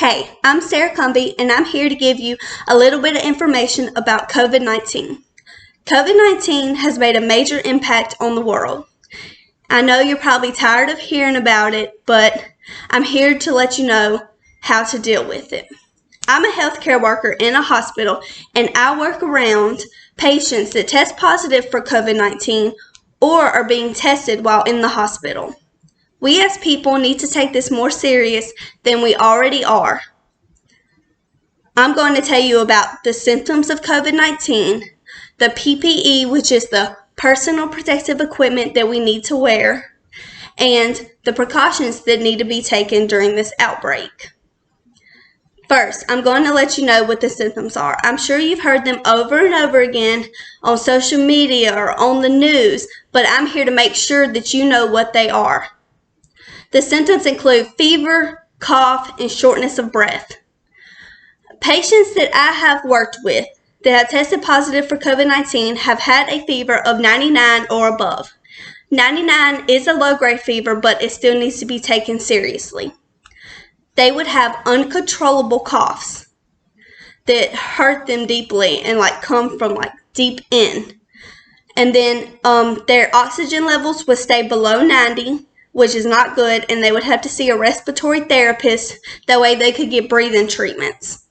Hey, I'm Sarah Cumbie, and I'm here to give you a little bit of information about COVID-19. COVID-19 has made a major impact on the world. I know you're probably tired of hearing about it, but I'm here to let you know how to deal with it. I'm a healthcare worker in a hospital, and I work around patients that test positive for COVID-19 or are being tested while in the hospital. We as people need to take this more serious than we already are. I'm going to tell you about the symptoms of COVID-19, the PPE, which is the personal protective equipment that we need to wear, and the precautions that need to be taken during this outbreak. First, I'm going to let you know what the symptoms are. I'm sure you've heard them over and over again on social media or on the news, but I'm here to make sure that you know what they are. The symptoms include fever, cough, and shortness of breath. Patients that I have worked with that have tested positive for COVID-19 have had a fever of 99 or above. 99 is a low-grade fever, but it still needs to be taken seriously. They would have uncontrollable coughs that hurt them deeply and come from deep in. And then their oxygen levels would stay below 90, which is not good, and they would have to see a respiratory therapist. That way they could get breathing treatments.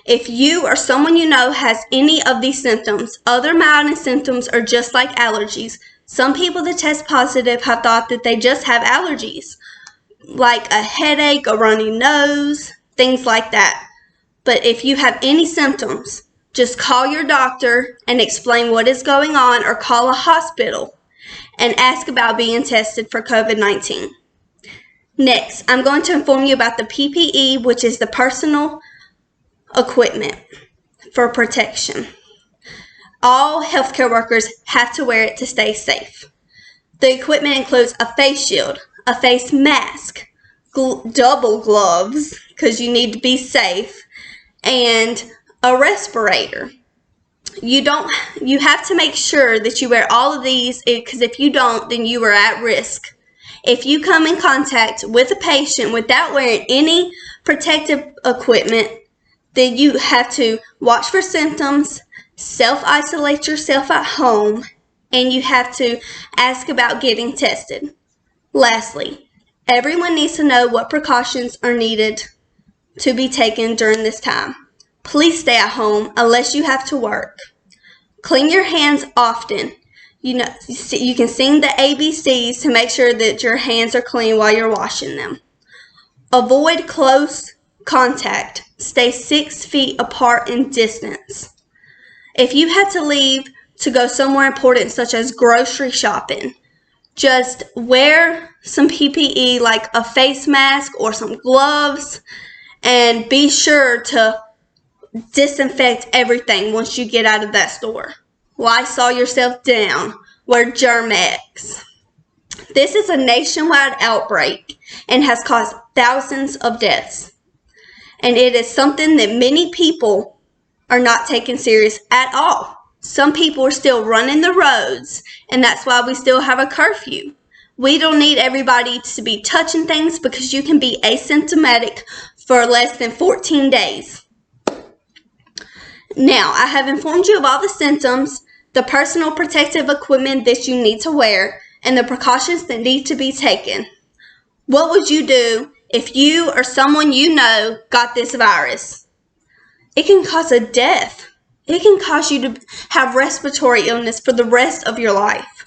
If you or someone you know has any of these symptoms, other mild symptoms are just like allergies. Some people that test positive have thought that they just have allergies, like a headache, a runny nose, things like that. But if you have any symptoms, just call your doctor and explain what is going on, or call a hospital and ask about being tested for COVID-19. Next, I'm going to inform you about the PPE, which is the personal equipment for protection. All healthcare workers have to wear it to stay safe. The equipment includes a face shield, a face mask, double gloves, because you need to be safe, and a respirator. You have to make sure that you wear all of these, because if you don't, then you are at risk. If you come in contact with a patient without wearing any protective equipment, then you have to watch for symptoms, self-isolate yourself at home, and you have to ask about getting tested. Lastly, everyone needs to know what precautions are needed to be taken during this time. Please stay at home unless you have to work. Clean your hands often. You can sing the ABCs to make sure that your hands are clean while you're washing them. Avoid close contact. Stay 6 feet apart in distance. If you have to leave to go somewhere important, such as grocery shopping, just wear some PPE like a face mask or some gloves, and be sure to disinfect everything once you get out of that store. Lysol yourself down. Wear Germ-X. This is a nationwide outbreak and has caused thousands of deaths. And it is something that many people are not taking serious at all. Some people are still running the roads, and that's why we still have a curfew. We don't need everybody to be touching things, because you can be asymptomatic for less than 14 days. Now, I have informed you of all the symptoms, the personal protective equipment that you need to wear, and the precautions that need to be taken. What would you do if you or someone you know got this virus? It can cause a death. It can cause you to have respiratory illness for the rest of your life.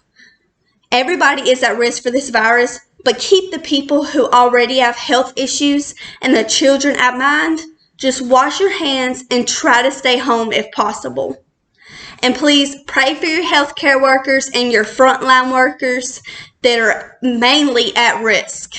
Everybody is at risk for this virus, but keep the people who already have health issues and the children at mind. Just wash your hands and try to stay home if possible. And please pray for your healthcare workers and your frontline workers that are mainly at risk.